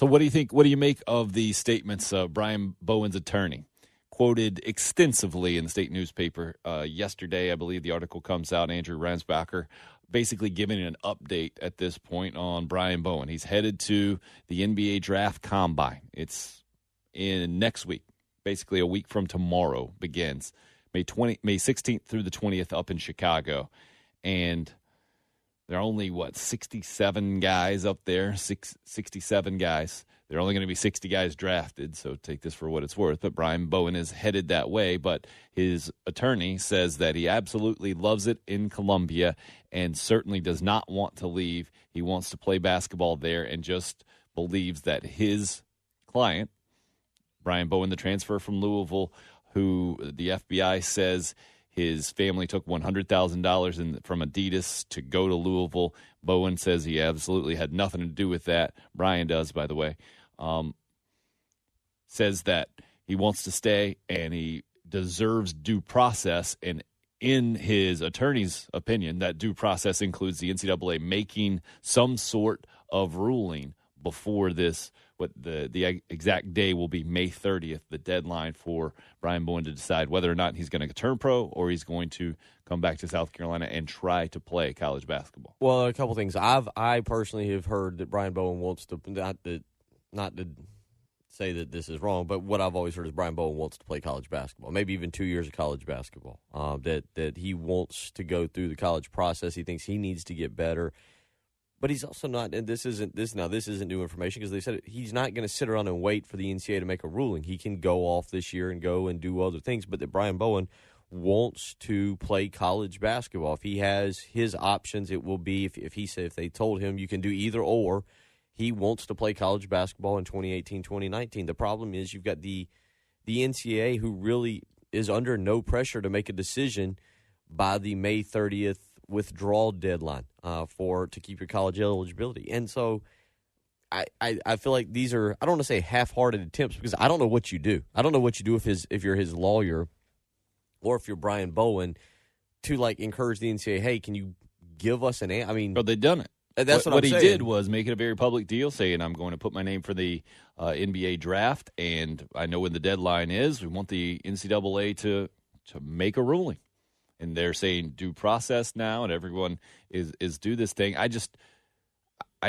So what do you think? What do you make of the statements of Brian Bowen's attorney? Quoted extensively in the state newspaper yesterday. I believe the article comes out, Andrew Ransbacher, basically giving an update at this point on Brian Bowen. He's headed to the NBA Draft Combine. It's in next week, basically a week from tomorrow begins. May 16th through the 20th up in Chicago. And there are only, 67 guys up there, 67 guys. There are only going to be 60 guys drafted, so take this for what it's worth. But Brian Bowen is headed that way. But his attorney says that he absolutely loves it in Columbia and certainly does not want to leave. He wants to play basketball there and just believes that his client, Brian Bowen, the transfer from Louisville, who the FBI says his family took $100,000 from Adidas to go to Louisville. Bowen says he absolutely had nothing to do with that. Brian does, by the way. Says that he wants to stay and he deserves due process. And in his attorney's opinion, that due process includes the NCAA making some sort of ruling before this. What the exact day will be May 30th, the deadline for Brian Bowen to decide whether or not he's going to turn pro or he's going to come back to South Carolina and try to play college basketball. Well, a couple things. I personally have heard that Brian Bowen wants to not to say that this is wrong, but what I've always heard is Brian Bowen wants to play college basketball, maybe even 2 years of college basketball. That he wants to go through the college process. He thinks he needs to get better. But he's also not, and this isn't new information because they said he's not going to sit around and wait for the NCAA to make a ruling. He can go off this year and go and do other things, but that Brian Bowen wants to play college basketball. If he has his options, it will be if they told him you can do either or, he wants to play college basketball in 2018, 2019. The problem is you've got the NCAA who really is under no pressure to make a decision by the May 30th withdrawal deadline to keep your college eligibility. And so I feel like these are, I don't want to say half-hearted attempts because I don't know what you do. I don't know what you do if you're his lawyer or if you're Brian Bowen to like encourage the NCAA, hey, can you give us an answer? I mean, but they've done it. That's what I'm saying. What he did was make it a very public deal, saying I'm going to put my name for the NBA draft, and I know when the deadline is. We want the NCAA to make a ruling. And they're saying due process now, and everyone is do this thing. I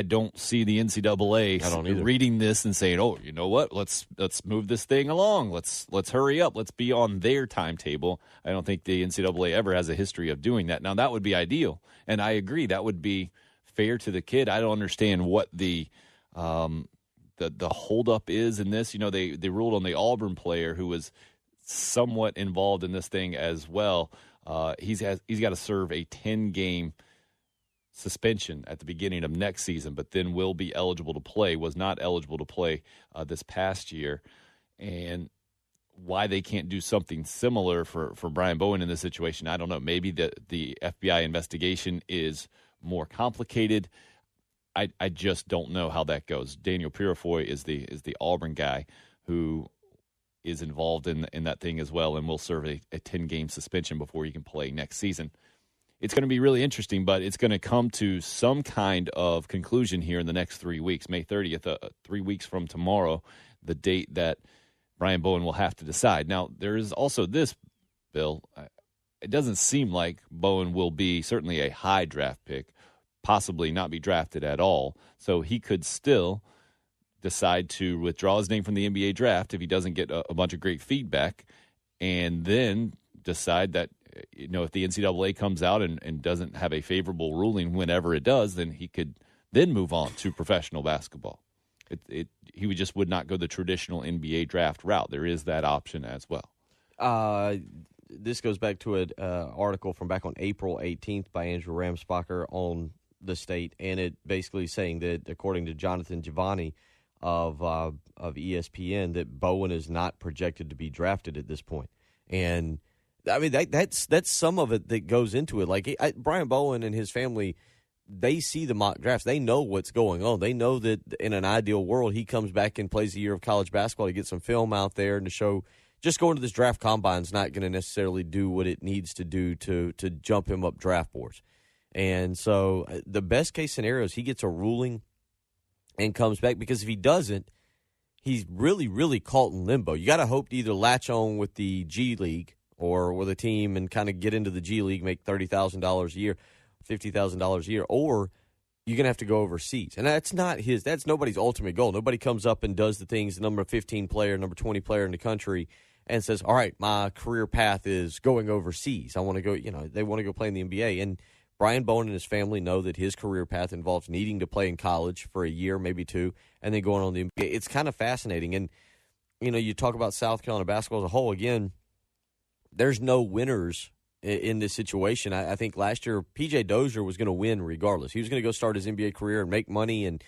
don't see the NCAA reading this and saying, "Oh, you know what? Let's move this thing along. Let's hurry up. Let's be on their timetable." I don't think the NCAA ever has a history of doing that. Now that would be ideal, and I agree that would be fair to the kid. I don't understand what the holdup is in this. You know, they ruled on the Auburn player who was somewhat involved in this thing as well. He's got to serve a 10-game suspension at the beginning of next season, but then will be eligible to play. Was not eligible to play this past year, and why they can't do something similar for Brian Bowen in this situation, I don't know. Maybe the FBI investigation is more complicated. I just don't know how that goes. Daniel Purifoy is the Auburn guy who is involved in that thing as well and will serve a 10-game suspension before he can play next season. It's going to be really interesting, but it's going to come to some kind of conclusion here in the next 3 weeks. May 30th, 3 weeks from tomorrow, the date that Brian Bowen will have to decide. Now, there is also this, Bill. It doesn't seem like Bowen will be certainly a high draft pick, possibly not be drafted at all. So he could still decide to withdraw his name from the NBA draft if he doesn't get a bunch of great feedback, and then decide that, you know, if the NCAA comes out and doesn't have a favorable ruling whenever it does, then he could then move on to professional basketball. He would not go the traditional NBA draft route. There is that option as well. This goes back to an article from back on April 18th by Andrew Ramsbacher on the State, and it basically saying that according to Jonathan Giovanni of ESPN, that Bowen is not projected to be drafted at this point. And I mean that's some of it that goes into it. Like Brian Bowen and his family, they see the mock drafts. They know what's going on. They know that in an ideal world, he comes back and plays a year of college basketball to get some film out there and to show. Just going to this draft combine is not going to necessarily do what it needs to do to jump him up draft boards. And so the best case scenario is he gets a ruling and comes back, because if he doesn't, he's really, really caught in limbo. You got to hope to either latch on with the G League or with a team and kind of get into the G League, make $30,000 a year, $50,000 a year, or you're going to have to go overseas. And that's nobody's ultimate goal. Nobody comes up and does the things, the number 15 player, number 20 player in the country, and says, all right, my career path is going overseas. I want to go, they want to go play in the NBA. And Brian Bowen and his family know that his career path involves needing to play in college for a year, maybe two, and then going on the NBA. It's kind of fascinating. And, you talk about South Carolina basketball as a whole. Again, there's no winners in this situation. I think last year P.J. Dozier was going to win regardless. He was going to go start his NBA career and make money, and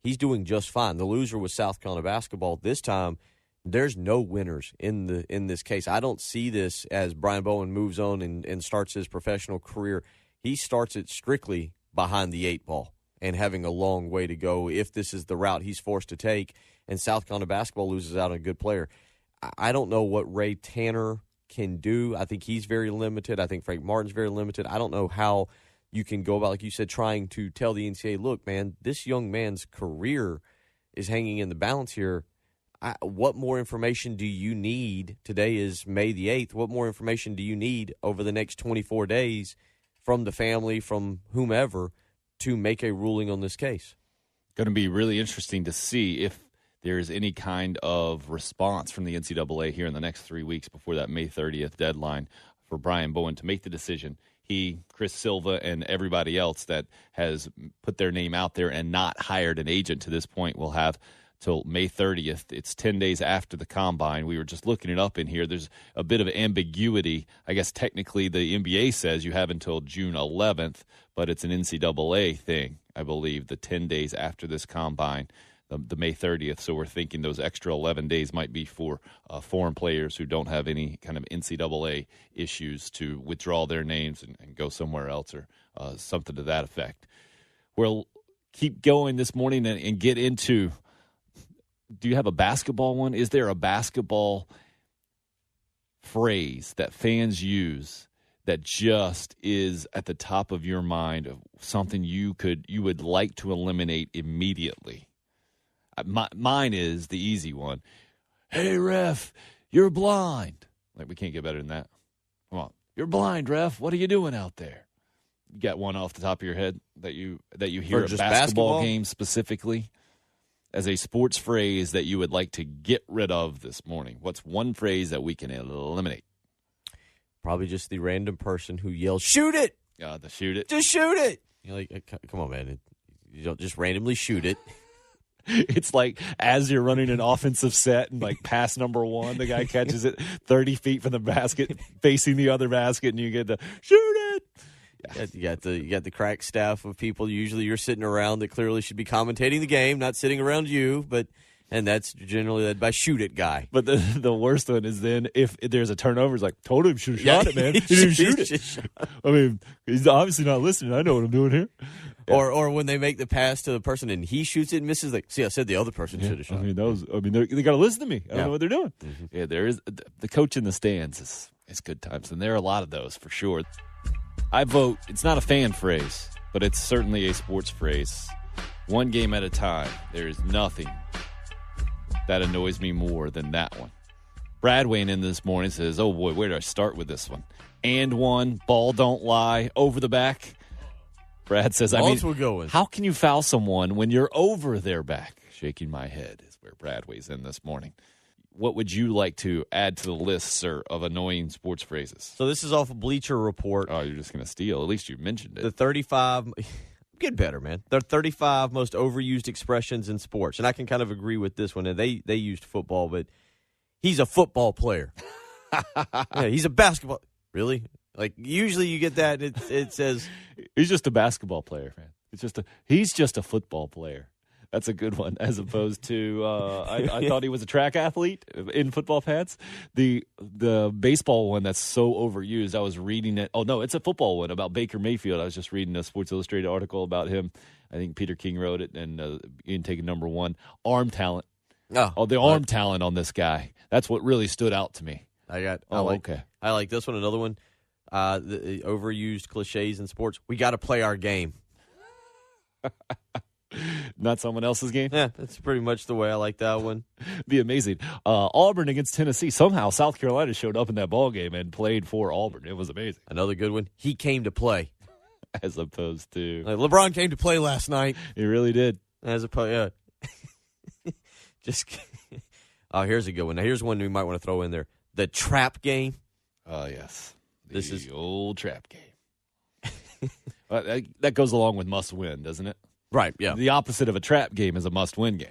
he's doing just fine. The loser was South Carolina basketball. This time, there's no winners in this case. I don't see this as Brian Bowen moves on and starts his professional career. He starts it strictly behind the eight ball and having a long way to go if this is the route he's forced to take, and South Carolina basketball loses out on a good player. I don't know what Ray Tanner can do. I think he's very limited. I think Frank Martin's very limited. I don't know how you can go about, like you said, trying to tell the NCAA, look, man, this young man's career is hanging in the balance here. What more information do you need? Today is May the 8th. What more information do you need over the next 24 days from the family, from whomever, to make a ruling on this case? Going to be really interesting to see if there's any kind of response from the NCAA here in the next 3 weeks before that May 30th deadline for Brian Bowen to make the decision. He, Chris Silva, and everybody else that has put their name out there and not hired an agent to this point will have till May 30th. It's 10 days after the Combine. We were just looking it up in here. There's a bit of ambiguity. I guess technically the NBA says you have until June 11th, but it's an NCAA thing, I believe, the 10 days after this Combine, the May 30th. So we're thinking those extra 11 days might be for foreign players who don't have any kind of NCAA issues to withdraw their names and go somewhere else, or something to that effect. We'll keep going this morning and get into, do you have a basketball one? Is there a basketball phrase that fans use that just is at the top of your mind of something you would like to eliminate immediately? Mine is the easy one. Hey, ref, you're blind. Like, we can't get better than that. Come on. You're blind, ref. What are you doing out there? You got one off the top of your head that you hear at basketball games specifically as a sports phrase that you would like to get rid of this morning? What's one phrase that we can eliminate? Probably just the random person who yells, shoot it! The shoot it. Just shoot it! You're like, come on, man. You don't just randomly shoot it. It's like as you're running an offensive set and like pass number one, the guy catches it 30 feet from the basket, facing the other basket, and you get to shoot it. Yeah. You got the crack staff of people. Usually you're sitting around that clearly should be commentating the game, not sitting around you, and that's generally led by shoot it guy. But the worst one is then if there's a turnover, it's like, told him should have shot it, man. He didn't shoot it. I mean, he's obviously not listening. I know what I'm doing here. Yeah. Or when they make the pass to the person and he shoots it and misses, like, see, I said the other person should have shot. I mean, they got to listen to me. I don't know what they're doing. Mm-hmm. Yeah, there is the coach in the stands is good times, and there are a lot of those for sure. I vote. It's not a fan phrase, but it's certainly a sports phrase. One game at a time. There is nothing that annoys me more than that one. Brad weighing in this morning says, oh boy, where do I start with this one? And one, ball don't lie, over the back. Brad says, how can you foul someone when you're over their back? Shaking my head is where Brad weighs in this morning. What would you like to add to the list, sir, of annoying sports phrases? So this is off of Bleacher Report. Oh, you're just going to steal. At least you mentioned it. The 35... Get better, man. There are 35 most overused expressions in sports, and I can kind of agree with this one. And they used football, but he's a football player. Yeah, he's a basketball. Really? Like, usually you get that, it says... He's just a basketball player, man. He's just a football player. That's a good one, as opposed to I thought he was a track athlete in football pants. The baseball one that's so overused, I was reading it. Oh, no, it's a football one about Baker Mayfield. I was just reading a Sports Illustrated article about him. I think Peter King wrote it, and Ian taking number one. Arm talent. Oh, the arm talent on this guy. That's what really stood out to me. I like this one. Another one, the overused cliches in sports. We got to play our game. Not someone else's game? Yeah, that's pretty much the way I like that one. Be amazing. Auburn against Tennessee. Somehow South Carolina showed up in that ball game and played for Auburn. It was amazing. Another good one. He came to play. As opposed to... Like, LeBron came to play last night. He really did. As opposed, yeah. Oh, here's a good one. Now, here's one we might want to throw in there. The trap game. Oh, yes. This is the old trap game. That goes along with must win, doesn't it? Right, yeah. The opposite of a trap game is a must win game.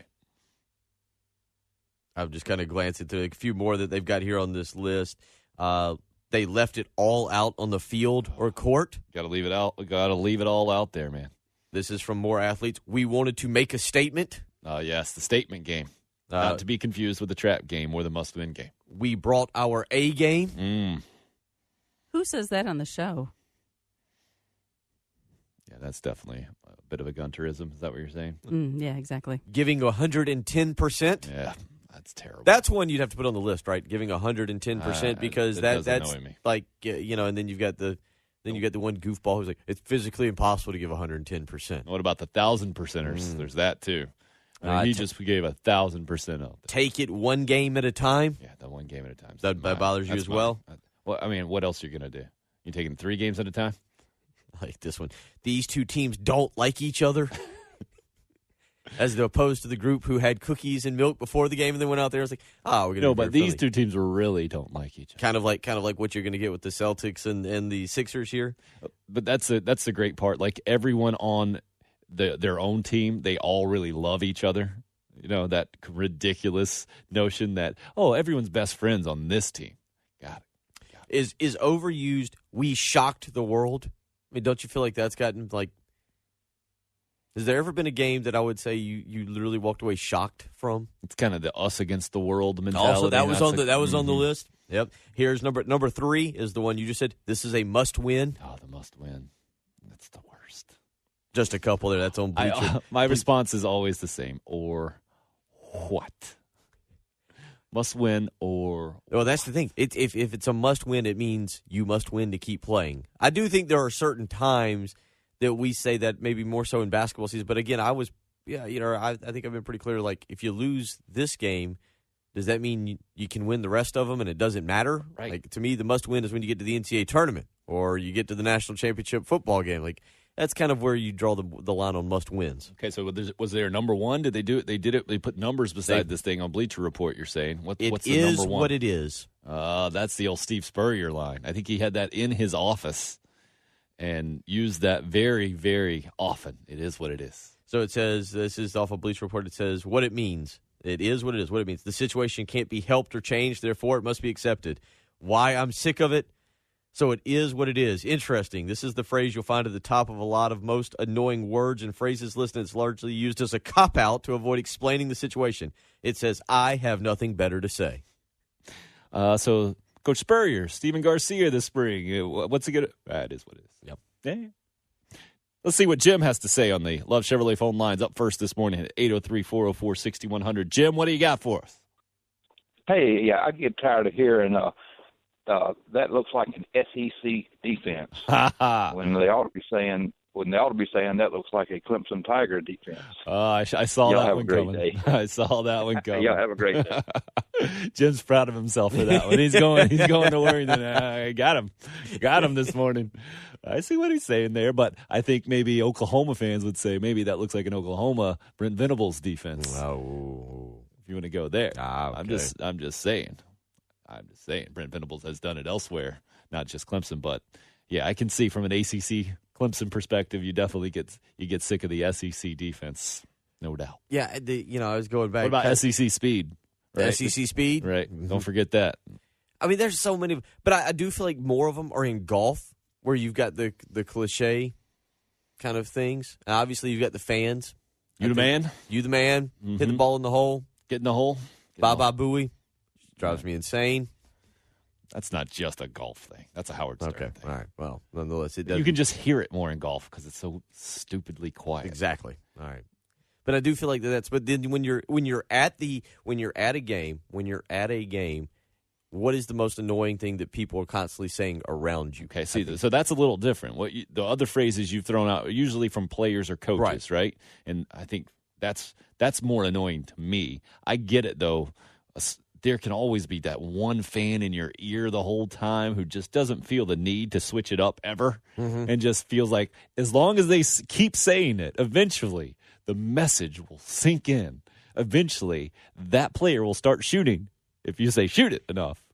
I'm just kind of glancing through a few more that they've got here on this list. They left it all out on the field or court. Got to leave it out. Got to leave it all out there, man. This is from More Athletes. We wanted to make a statement. Yes, the statement game. Not to be confused with the trap game or the must win game. We brought our A game. Who says that on the show? Yeah, that's definitely a bit of a Gunterism. Is that what you're saying? Yeah, exactly. Giving 110%. Yeah, that's terrible. That's one you'd have to put on the list, right? Giving 110% because that's me. Like, and then you've got the one goofball who's like, it's physically impossible to give 110%. What about the 1,000%ers? There's that too. I mean, we gave 1,000% out. Take it one game at a time. Yeah, that one game at a time. That bothers you as well? Well, I mean, what else are you going to do? You taking 3 games at a time? I like this one. These two teams don't like each other. As opposed to the group who had cookies and milk before the game and then went out there and was like, we're going to No, but these two teams really don't like each other. Kind of like what you're going to get with the Celtics and the Sixers here. But that's the great part. Like everyone on their own team, they all really love each other. You know, that ridiculous notion that, everyone's best friends on this team. Got it. Is overused, we shocked the world? I mean, don't you feel like that's gotten, like, has there ever been a game that I would say you literally walked away shocked from? It's kind of the us against the world mentality. Also, that was on the list. Yep. Here's number 3 is the one you just said. This is a must win. Oh, the must win. That's the worst. Just a couple there. That's on Bleacher. My response is always the same. Or what? Must win or... Well, that's the thing. If it's a must win, it means you must win to keep playing. I do think there are certain times that we say that maybe more so in basketball season. But again, I think I've been pretty clear. Like, if you lose this game, does that mean you can win the rest of them and it doesn't matter? Right. Like, to me, the must win is when you get to the NCAA tournament or you get to the national championship football game. Like, that's kind of where you draw the line on must wins. Okay, so was there a number one? Did they do it? They did it. They put numbers beside this thing on Bleacher Report. You're saying what's the number one? What it is. That's the old Steve Spurrier line. I think he had that in his office and used that very, very often. It is what it is. So it says, this is off of Bleacher Report. It says what it means. It is what it is. What it means. The situation can't be helped or changed. Therefore, it must be accepted. Why I'm sick of it. So it is what it is. Interesting. This is the phrase you'll find at the top of a lot of most annoying words and phrases listed. It's largely used as a cop-out to avoid explaining the situation. It says, I have nothing better to say. So Coach Spurrier, Steven Garcia this spring. What's it good? It is what it is. Yep. Yeah. Let's see what Jim has to say on the Love Chevrolet phone lines. Up first this morning at 803-404-6100. Jim, what do you got for us? Hey, yeah, I get tired of hearing that looks like an SEC defense when they ought to be saying that looks like a Clemson Tiger defense. I saw Y'all that have one a great coming. day. I saw that one coming. Y'all have a great day. Jim's proud of himself for that one. He's going to work. I got him this morning. I see what he's saying there, but I think maybe Oklahoma fans would say maybe that looks like an Oklahoma Brent Venables defense. Oh. If you want to go there, okay. I'm just saying. Brent Venables has done it elsewhere, not just Clemson. But yeah, I can see from an ACC Clemson perspective, you definitely get sick of the SEC defense, no doubt. Yeah, I was going back. What about SEC speed? Right? SEC speed, right? Mm-hmm. Don't forget that. I mean, there's so many, but I do feel like more of them are in golf, where you've got the cliche kind of things. And obviously, you've got the fans. You the man. Mm-hmm. Hit the ball in the hole. Get in the hole. Bye buoy. Drives me insane. That's not just a golf thing. That's a Howard Stern thing. All right. Well, nonetheless, it does. You can just hear it more in golf because it's so stupidly quiet. Exactly. All right. But I do feel like that's. But then when you're at a game, What is the most annoying thing that people are constantly saying around you? Okay, see, so that's a little different. The other phrases you've thrown out are usually from players or coaches, right? And I think that's more annoying to me. I get it, though. There can always be that one fan in your ear the whole time who just doesn't feel the need to switch it up ever and just feels like as long as they keep saying it, eventually the message will sink in. Eventually, that player will start shooting if you say shoot it enough.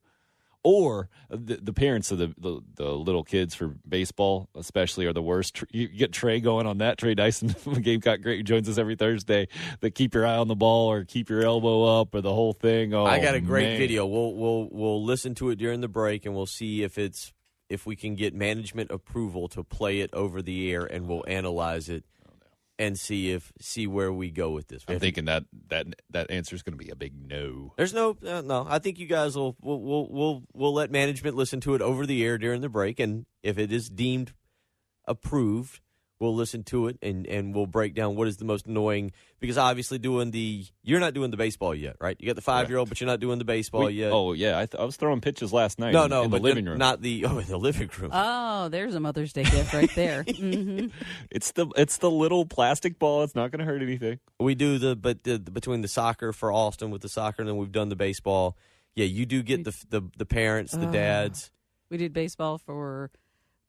Or the parents of the little kids for baseball, especially, are the worst. You get Trey going on that. Trey Dyson from Gamecock Great, who joins us every Thursday. That keep your eye on the ball or keep your elbow up or the whole thing. Oh, I got a great man. video. We'll listen to it during the break, and we'll see if we can get management approval to play it over the air, and we'll analyze it and see where we go with this. I'm thinking that answer is going to be a big no. There's no. I think you guys we'll let management listen to it over the air during the break, and if it is deemed approved, we'll listen to it and we'll break down what is the most annoying. Because obviously, you're not doing the baseball yet, right? You got the 5-year-old, but you're not doing the baseball yet. Oh yeah, I was throwing pitches last night. No, in the living room, not in the living room. Oh, there's a Mother's Day gift right there. Mm-hmm. It's the little plastic ball. It's not going to hurt anything. We do between the soccer for Austin with the soccer, and then we've done the baseball. Yeah, you do get the parents, the dads. We did baseball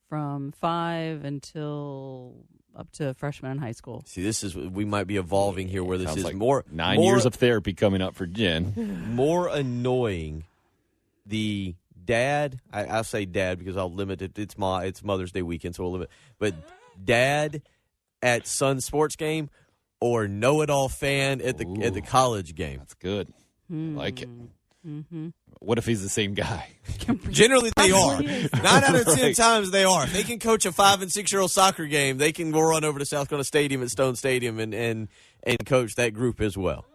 from 5 until up to freshman in high school. See, we might be evolving here where this Sounds is like more 9 years of therapy coming up for Jen. More annoying. The dad, I'll say dad because I'll limit it. It's Mother's Day weekend, so we'll limit. But dad at Sun sports game or know-it-all fan at the college game. That's good. I like it. Mm-hmm. What if he's the same guy? Generally, they are. 9 out of 10 times, they are. If they can coach a 5- and 6-year-old soccer game, they can go run over to South Carolina Stadium at Stone Stadium and coach that group as well.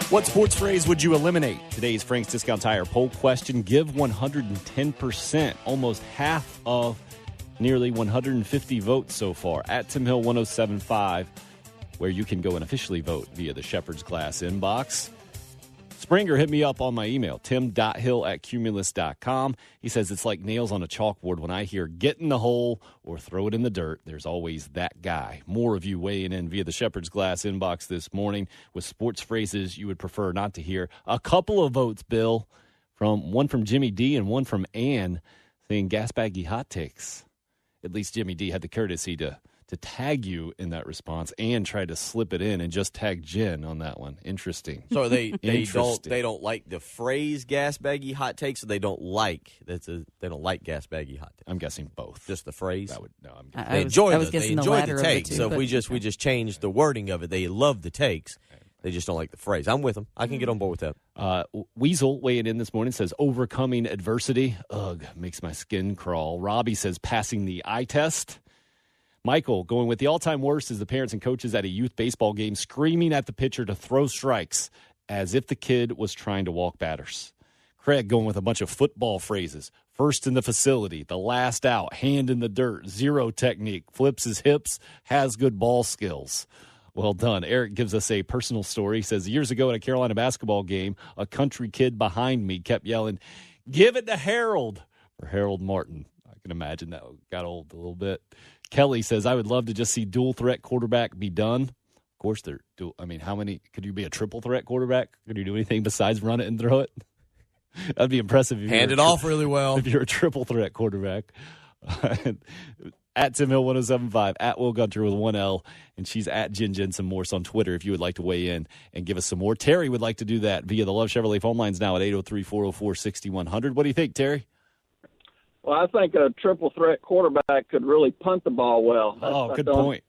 What sports phrase would you eliminate? Today's Frank's Discount Tire poll question. Give 110%. Almost half of nearly 150 votes so far at Tim Hill 1075, where you can go and officially vote via the Shepherd's Glass inbox. Springer hit me up on my email, tim.hill@cumulus.com. He says it's like nails on a chalkboard. When I hear get in the hole or throw it in the dirt, there's always that guy. More of you weighing in via the Shepherd's Glass inbox this morning with sports phrases you would prefer not to hear. A couple of votes, Bill, one from Jimmy D and one from Ann, saying gas baggy hot takes. At least Jimmy D had the courtesy to tag you in that response and try to slip it in and just tag Jen on that one. Interesting. So they don't like the phrase gas baggy hot takes, or they don't like gas baggy hot takes. I'm guessing both. Just the phrase. They enjoy the takes. So if we just change the wording of it, they love the takes. They just don't like the phrase. I'm with them. I can get on board with that. Weasel weighing in this morning says overcoming adversity. Ugh, makes my skin crawl. Robbie says passing the eye test. Michael going with the all-time worst is the parents and coaches at a youth baseball game screaming at the pitcher to throw strikes as if the kid was trying to walk batters. Craig going with a bunch of football phrases. First in the facility, the last out, hand in the dirt, zero technique, flips his hips, has good ball skills. Well done. Eric gives us a personal story. He says, years ago at a Carolina basketball game, a country kid behind me kept yelling, "Give it to Harold," for Harold Martin. I can imagine that got old a little bit. Kelly says, I would love to just see dual threat quarterback be done. Of course, they're dual. I mean, how many could you be a triple threat quarterback? Could you do anything besides run it and throw it? That'd be impressive. Hand it off really well. If you're a triple threat quarterback. At Tim Hill 1075, at Will Gunter with 1L, and she's at Jen Jensen Morse on Twitter if you would like to weigh in and give us some more. Terry would like to do that via the Love Chevrolet phone lines now at 803-404-6100. What do you think, Terry? Well, I think a triple threat quarterback could really punt the ball well. Oh, good point.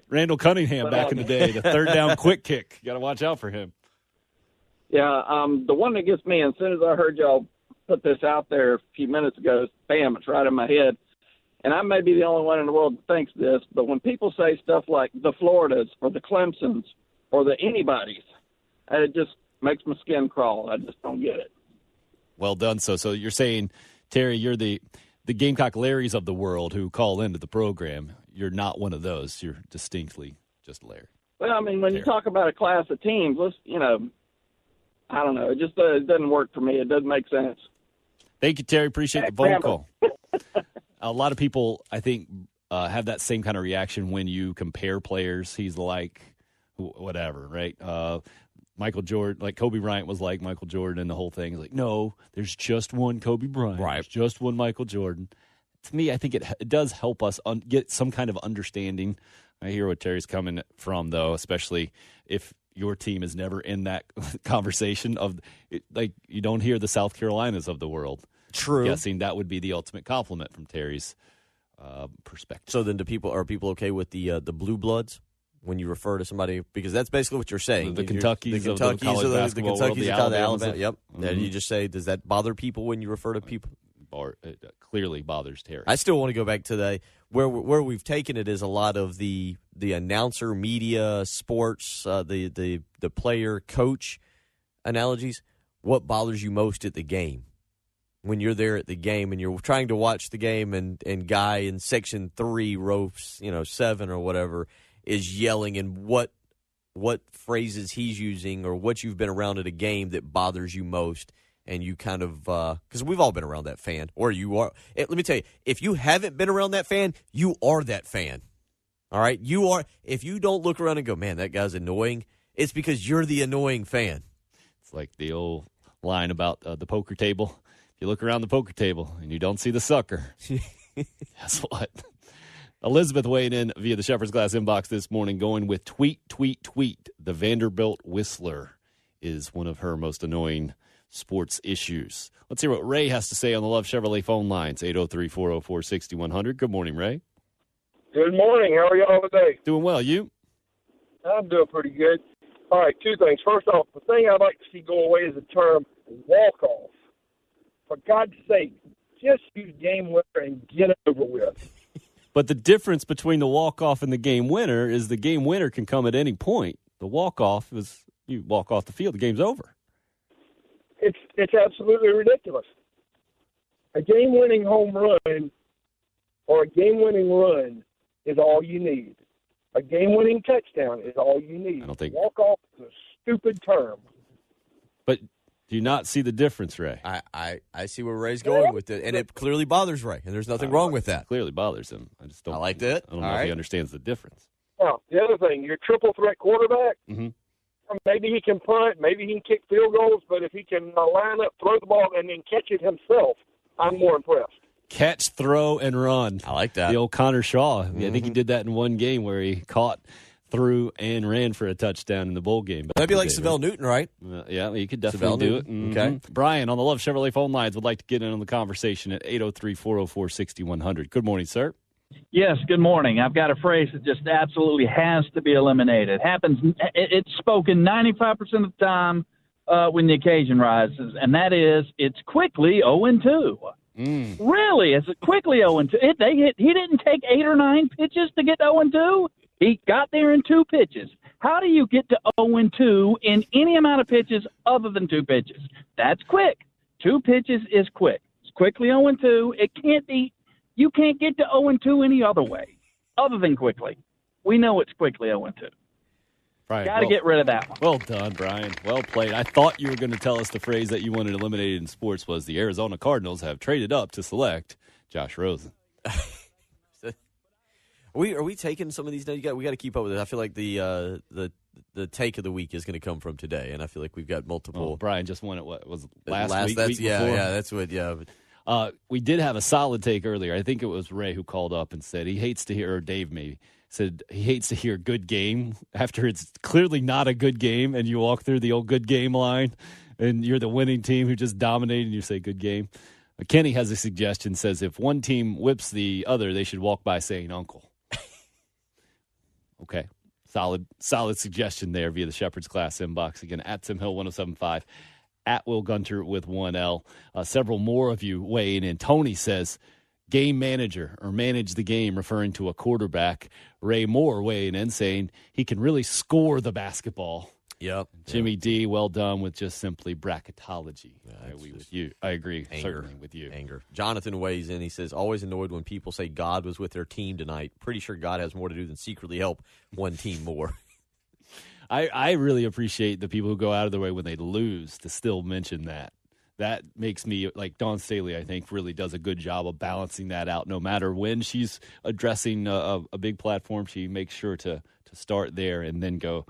Randall Cunningham back in the day, the third down quick kick. You got to watch out for him. Yeah, the one that gets me, as soon as I heard y'all put this out there a few minutes ago, bam, it's right in my head. And I may be the only one in the world that thinks this, but when people say stuff like the Floridas or the Clemsons or the anybody's, it just makes my skin crawl. I just don't get it. Well done. So you're saying, Terry, you're the Gamecock Larrys of the world who call into the program. You're not one of those. You're distinctly just Larry. Well, I mean, when you talk about a class of teams, I don't know. It just it doesn't work for me. It doesn't make sense. Thank you, Terry. Appreciate the phone call. A lot of people, I think, have that same kind of reaction when you compare players. He's like whatever, right? Michael Jordan, like Kobe Bryant was like Michael Jordan, and the whole thing is like, no, there's just one Kobe Bryant. Right. There's just one Michael Jordan. To me, I think it does help us get some kind of understanding. I hear what Terry's coming from, though, especially if your team is never in that conversation of, like, you don't hear the South Carolinas of the world. True. I'm guessing that would be the ultimate compliment from Terry's perspective. So then are people okay with the blue bloods when you refer to somebody? Because that's basically what you're saying. The Kentuckys of the college basketball world, the Alabama. Yep. Mm-hmm. Then you just say, does that bother people when you refer to people? It clearly bothers Terry. I still want to go back to where we've taken it is a lot of the announcer, media, sports, the player, coach analogies. What bothers you most at the game? When you're there at the game and you're trying to watch the game and guy in section 3, row 7 or whatever is yelling, and what phrases he's using or what you've been around at a game that bothers you most. And you kind of, because we've all been around that fan, or you are. Let me tell you, if you haven't been around that fan, you are that fan. All right? You are. If you don't look around and go, man, that guy's annoying, it's because you're the annoying fan. It's like the old line about the poker table. If you look around the poker table and you don't see the sucker, guess what? Elizabeth weighed in via the Shepherd's Glass inbox this morning, going with tweet. The Vanderbilt Whistler is one of her most annoying sports issues. Let's hear what Ray has to say on the Love Chevrolet phone lines, 803-404-6100. Good morning, Ray. Good morning. How are y'all today? Doing well. You? I'm doing pretty good. All right, two things. First off, the thing I'd like to see go away is the term walk-off. For God's sake, just use game winner and get it over with. But the difference between the walk-off and the game winner is the game winner can come at any point. The walk-off is you walk off the field, the game's over. It's absolutely ridiculous. A game-winning home run or a game-winning run is all you need. A game-winning touchdown is all you need. I don't think walk-off is a stupid term. But do you not see the difference, Ray? I see where Ray's going with it, and it clearly bothers Ray, and there's nothing wrong with that. It clearly bothers him. I just don't. I like that. I don't know if he understands the difference. Now, the other thing, your triple threat quarterback. Mm-hmm. Maybe he can punt, maybe he can kick field goals, but if he can line up, throw the ball, and then catch it himself, I'm more impressed. Catch, throw, and run. I like that. The old Connor Shaw. Mm-hmm. I think he did that in one game where he caught, threw, and ran for a touchdown in the bowl game. Maybe like Savell Newton, right? Yeah, he could definitely do it. Mm-hmm. Okay. Brian on the Love Chevrolet phone lines would like to get in on the conversation at 803-404-6100. Good morning, sir. Yes, good morning. I've got a phrase that just absolutely has to be eliminated. It's spoken 95% of the time when the occasion rises, and that is it's quickly 0-2. Really, it's quickly 0-2. He didn't take 8 or 9 pitches to get 0-2. He got there in 2 pitches. How do you get to 0-2 in any amount of pitches other than 2 pitches? That's quick. 2 pitches is quick. It's quickly 0-2. It can't be. You can't get to 0-2 any other way other than quickly. We know it's quickly 0-2. Got to get rid of that one. Well done, Brian. Well played. I thought you were going to tell us the phrase that you wanted eliminated in sports was the Arizona Cardinals have traded up to select Josh Rosen. Are we taking some of these now? We got to keep up with it. I feel like the take of the week is going to come from today, and I feel like we've got multiple. Oh, Brian just won it. What was it, last week? That's, week before? Yeah, that's what. Yeah. We did have a solid take earlier. I think it was Ray who called up and said he hates to hear, or Dave maybe, said he hates to hear good game after it's clearly not a good game, and you walk through the old good game line, and you're the winning team who just dominated, and you say good game. Kenny has a suggestion, says if one team whips the other, they should walk by saying uncle. Okay. Solid suggestion there via the Shepherd's Class inbox. Again, at Tim Hill 1075. At Will Gunter with 1L. Several more of you weighing in. Tony says, game manager or manage the game, referring to a quarterback. Ray Moore weighing in, saying he can really score the basketball. Yep. Jimmy D, well done with just simply bracketology. I agree Anger. certainly with you. Anger. Jonathan weighs in. He says, always annoyed when people say God was with their team tonight. Pretty sure God has more to do than secretly help one team more. I really appreciate the people who go out of their way when they lose to still mention that. That makes me, like Dawn Staley, I think, really does a good job of balancing that out. No matter when she's addressing a big platform, she makes sure to start there and then go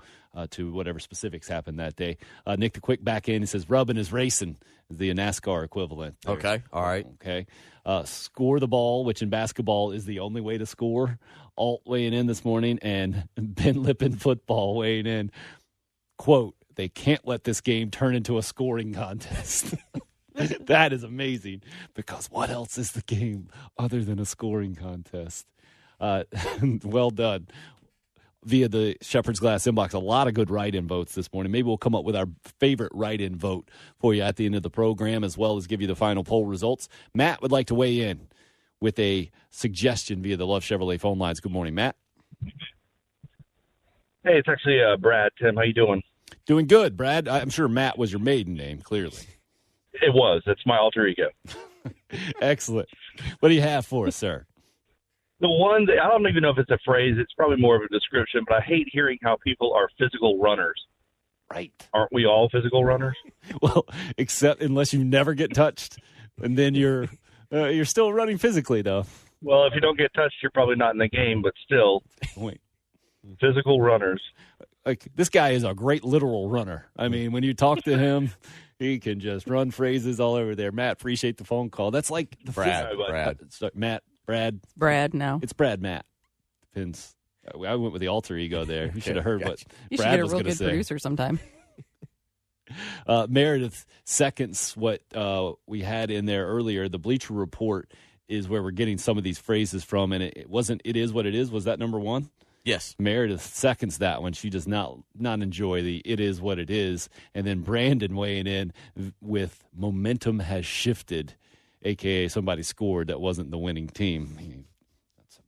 to whatever specifics happened that day. Nick the Quick back in. He says, rubbing is racing is the NASCAR equivalent. There. Okay, all right. Okay. Score the ball, which in basketball is the only way to score. Alt weighing in this morning, and Ben Lippen football weighing in. Quote, they can't let this game turn into a scoring contest. That is amazing, because what else is the game other than a scoring contest? Well done. Via the Shepherd's Glass inbox, a lot of good write-in votes this morning. Maybe we'll come up with our favorite write-in vote for you at the end of the program, as well as give you the final poll results. Matt would like to weigh in with a suggestion via the Love Chevrolet phone lines. Good morning, Matt. Hey, it's actually Brad. Tim, how you doing? Doing good, Brad. I'm sure Matt was your maiden name, clearly. It was. It's my alter ego. Excellent. What do you have for us, sir? The one that, I don't even know if it's a phrase. It's probably more of a description, but I hate hearing how people are physical runners. Right. Aren't we all physical runners? Well, except unless you never get touched, and then you're still running physically, though. Well, if you don't get touched, you're probably not in the game, but still. Wait. Physical runners. Like, this guy is a great literal runner. I mean, when you talk to him, he can just run phrases all over there. Matt, appreciate the phone call. That's like the Brad, no. It's Brad, Matt. Depends. I went with the alter ego there. You should have heard what you Brad should was get a real going to good say. producer sometime. Meredith seconds what we had in there earlier. The Bleacher Report is where we're getting some of these phrases from, and it wasn't "it is what it is." Was that number one? Yes. Meredith seconds that one. She does not enjoy the "it is what it is." And then Brandon weighing in with "momentum has shifted," a.k.a. somebody scored that wasn't the winning team.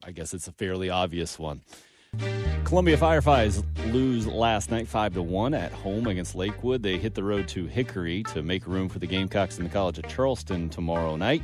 I guess it's a fairly obvious one. Columbia Fireflies lose last night 5-1 at home against Lakewood. They hit the road to Hickory to make room for the Gamecocks in the College of Charleston tomorrow night.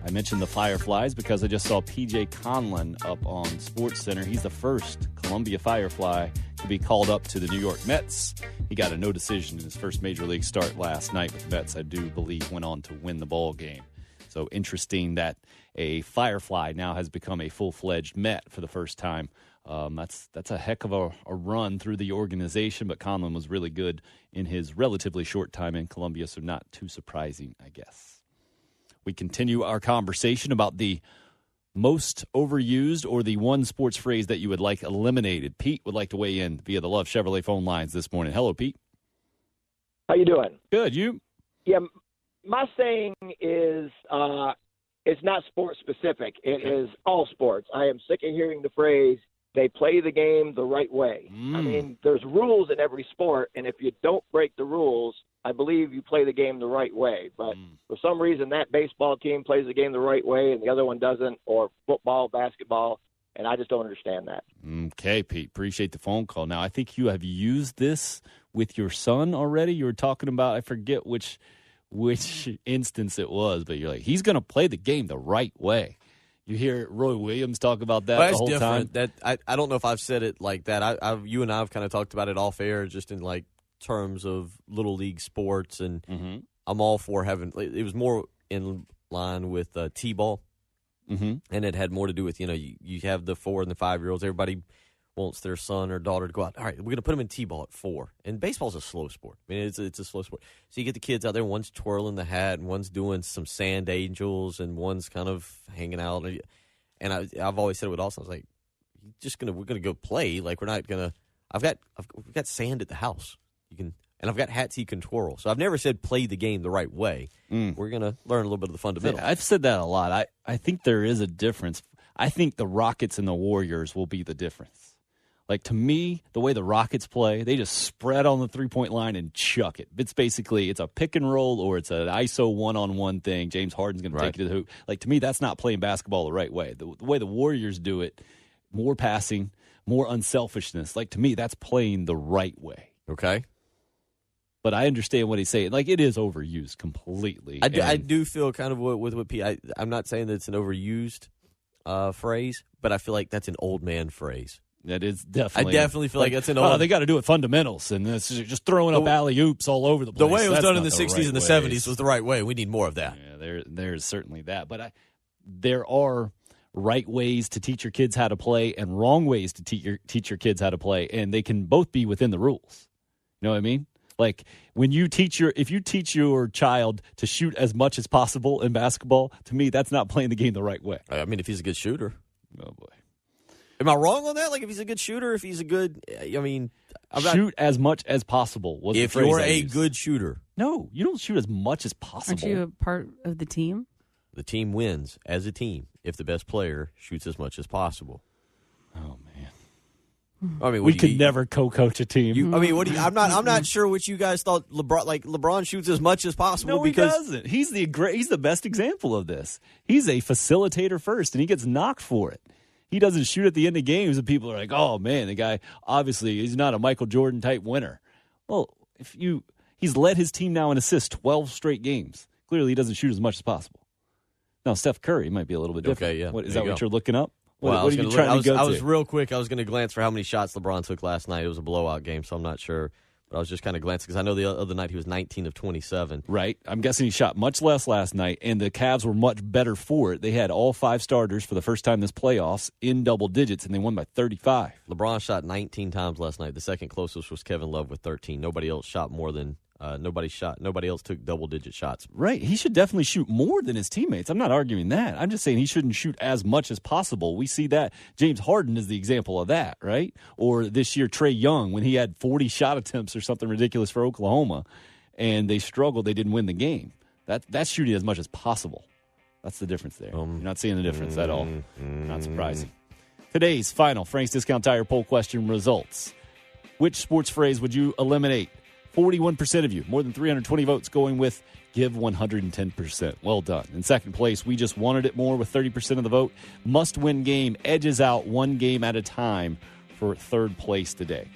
I mentioned the Fireflies because I just saw P.J. Conlon up on SportsCenter. He's the first Columbia Firefly to be called up to the New York Mets. He got a no decision in his first Major League start last night with the Mets. I do believe went on to win the ball game. So interesting that a Firefly now has become a full-fledged Met for the first time. That's a heck of a run through the organization, but Conlon was really good in his relatively short time in Columbia, so not too surprising, I guess. We continue our conversation about the most overused or the one sports phrase that you would like eliminated. Pete would like to weigh in via the Love Chevrolet phone lines this morning. Hello, Pete. How you doing? Good. You? Yeah, my saying is it's not sports specific. It is all sports. I am sick of hearing the phrase, they play the game the right way. I mean, there's rules in every sport, and if you don't break the rules, I believe you play the game the right way. But for some reason, that baseball team plays the game the right way and the other one doesn't, or football, basketball, and I just don't understand that. Okay, Pete. Appreciate the phone call. Now, I think you have used this with your son already. You were talking about, I forget which instance it was, but you're like, he's going to play the game the right way. You hear Roy Williams talk about that the whole different. time. That I don't know if I've said it like that. You and I have kind of talked about it off air, just in like terms of little league sports, and I'm all for having. It was more in line with T-ball, and it had more to do with you have the 4 and the 5-year-olds. Everybody wants their son or daughter to go out. All right, we're going to put them in T-ball at 4. And baseball's a slow sport. I mean, it's a slow sport. So you get the kids out there, one's twirling the hat, and one's doing some sand angels, and one's kind of hanging out. And I've always said with Austin, I was like, we're gonna go play. Like, we're not gonna. We've got sand at the house. And I've got hats you can twirl. So I've never said play the game the right way. We're gonna learn a little bit of the fundamentals. I've said that a lot. I think there is a difference. I think the Rockets and the Warriors will be the difference. Like, to me, the way the Rockets play, they just spread on the three-point line and chuck it. It's a pick and roll, or it's an ISO one-on-one thing. James Harden's going to take you to the hoop. Like, to me, that's not playing basketball the right way. The way the Warriors do it, more passing, more unselfishness. Like, to me, that's playing the right way. Okay. But I understand what he's saying. Like, it is overused completely. I do feel kind of with what Pete. I'm not saying that it's an overused phrase, but I feel like that's an old man phrase. That is definitely. I definitely feel like that's an old. They got to do it fundamentals, and it's just throwing up alley oops all over the place. The way it was That's done in not the 60s right and the way. 70s was the right way. We need more of that. Yeah, there's certainly that, but there are right ways to teach your kids how to play and wrong ways to teach your kids how to play, and they can both be within the rules. You know what I mean? Like if you teach your child to shoot as much as possible in basketball, to me, that's not playing the game the right way. I mean, if he's a good shooter. Oh boy. Am I wrong on that? Like, if he's a good shooter, if he's a good, I mean, shoot as much as possible. Was if the phrase you're I a used. good shooter, no, you don't shoot as much as possible. Aren't you a part of the team? the team wins as a team if the best player shoots as much as possible. Oh man, I mean, we could never co-coach a team. I mean, what do you? I'm not sure what you guys thought. LeBron shoots as much as possible. No, because he doesn't. He's the best example of this. He's a facilitator first, and he gets knocked for it. He doesn't shoot at the end of games, and people are like, "Oh man, the guy obviously he's not a Michael Jordan type winner." Well, he's led his team now in assists 12 straight games. Clearly, he doesn't shoot as much as possible. Now, Steph Curry might be a little bit different. Okay, yeah. Is that what you're looking up? Well, what are you trying to go to? I was real quick. I was going to glance for how many shots LeBron took last night. It was a blowout game, so I'm not sure. But I was just kind of glancing because I know the other night he was 19 of 27. Right. I'm guessing he shot much less last night, and the Cavs were much better for it. They had all 5 starters for the first time this playoffs in double digits, and they won by 35. LeBron shot 19 times last night. The second closest was Kevin Love with 13. Nobody else shot more than nobody else took double-digit shots. Right. He should definitely shoot more than his teammates. I'm not arguing that. I'm just saying he shouldn't shoot as much as possible. We see that. James Harden is the example of that, right? Or this year, Trae Young, when he had 40 shot attempts or something ridiculous for Oklahoma, and they struggled, they didn't win the game. That's shooting as much as possible. That's the difference there. You're not seeing the difference at all. Not surprising. Today's final Frank's Discount Tire poll question results. Which sports phrase would you eliminate? 41% of you, more than 320 votes, going with give 110%. Well done. In second place, we just wanted it more with 30% of the vote. Must-win game edges out one game at a time for third place today.